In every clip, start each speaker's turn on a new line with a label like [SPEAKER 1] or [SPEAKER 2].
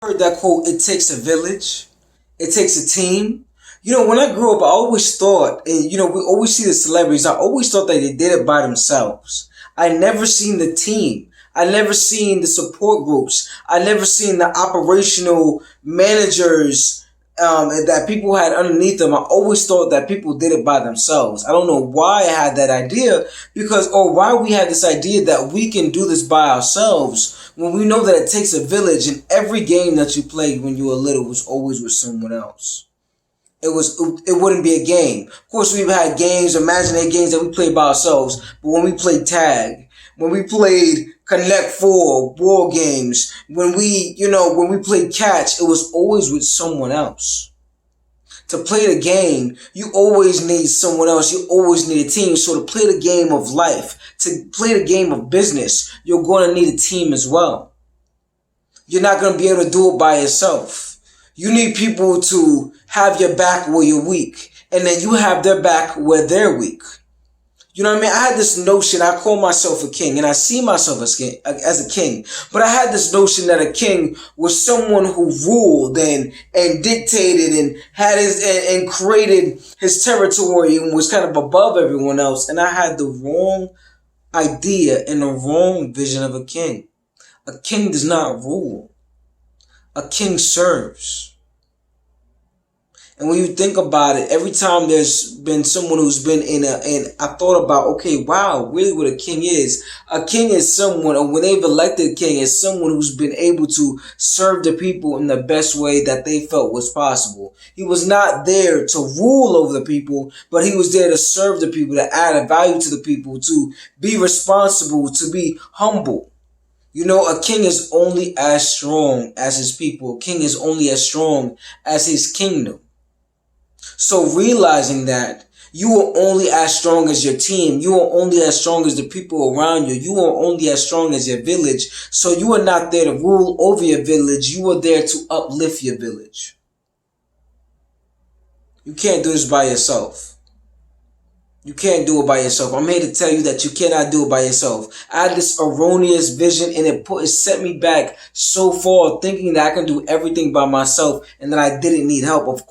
[SPEAKER 1] Heard that quote, it takes a village, it takes a team. When I grew up, I always thought, and we always see the celebrities, I always thought that they did it by themselves. I never seen the team. I never seen the support groups. I never seen the operational managers that people had underneath them. I always thought that people did it by themselves. I don't know why I had that idea or why we had this idea that we can do this by ourselves when we know that it takes a village, and every game that you played when you were little was always with someone else. It wouldn't be a game. Of course, we've had games, imaginary games that we played by ourselves, but when we played tag, when we played Connect Four, war games, when we played catch, it was always with someone else. To play the game, you always need someone else. You always need a team. So to play the game of life, to play the game of business, you're going to need a team as well. You're not going to be able to do it by yourself. You need people to have your back where you're weak, and then you have their back where they're weak. You know what I mean? I had this notion, I call myself a king, and I see myself as a king. But I had this notion that a king was someone who ruled and dictated and and created his territory and was kind of above everyone else. And I had the wrong idea and the wrong vision of a king. A king does not rule. A king serves. And when you think about it, every time there's been someone who's been I thought about, okay, wow, really what a king is. A king is someone, or when they've elected a king, is someone who's been able to serve the people in the best way that they felt was possible. He was not there to rule over the people, but he was there to serve the people, to add a value to the people, to be responsible, to be humble. A king is only as strong as his people. A king is only as strong as his kingdom. So realizing that you are only as strong as your team, you are only as strong as the people around you, you are only as strong as your village. So you are not there to rule over your village, you are there to uplift your village. You can't do this by yourself. You can't do it by yourself. I'm here to tell you that you cannot do it by yourself. I had this erroneous vision, and it set me back so far, thinking that I can do everything by myself and that I didn't need help. Of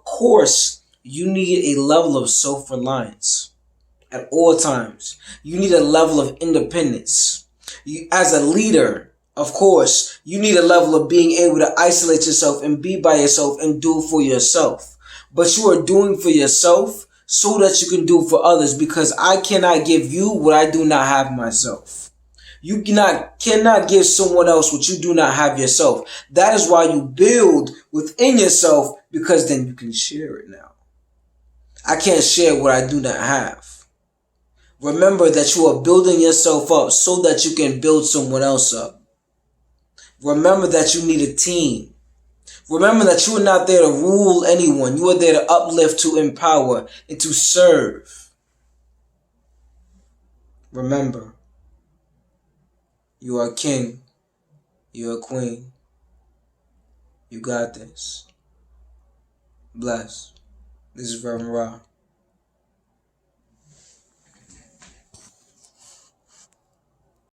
[SPEAKER 1] course, you need a level of self-reliance at all times. You need a level of independence. As a leader, of course, you need a level of being able to isolate yourself and be by yourself and do for yourself. But you are doing for yourself so that you can do for others, because I cannot give you what I do not have myself. You cannot give someone else what you do not have yourself. That is why you build within yourself, because then you can share it now. I can't share what I do not have. Remember that you are building yourself up so that you can build someone else up. Remember that you need a team. Remember that you are not there to rule anyone. You are there to uplift, to empower, and to serve. Remember, you are a king. You are a queen. You got this. Bless. This is Reverend Rah.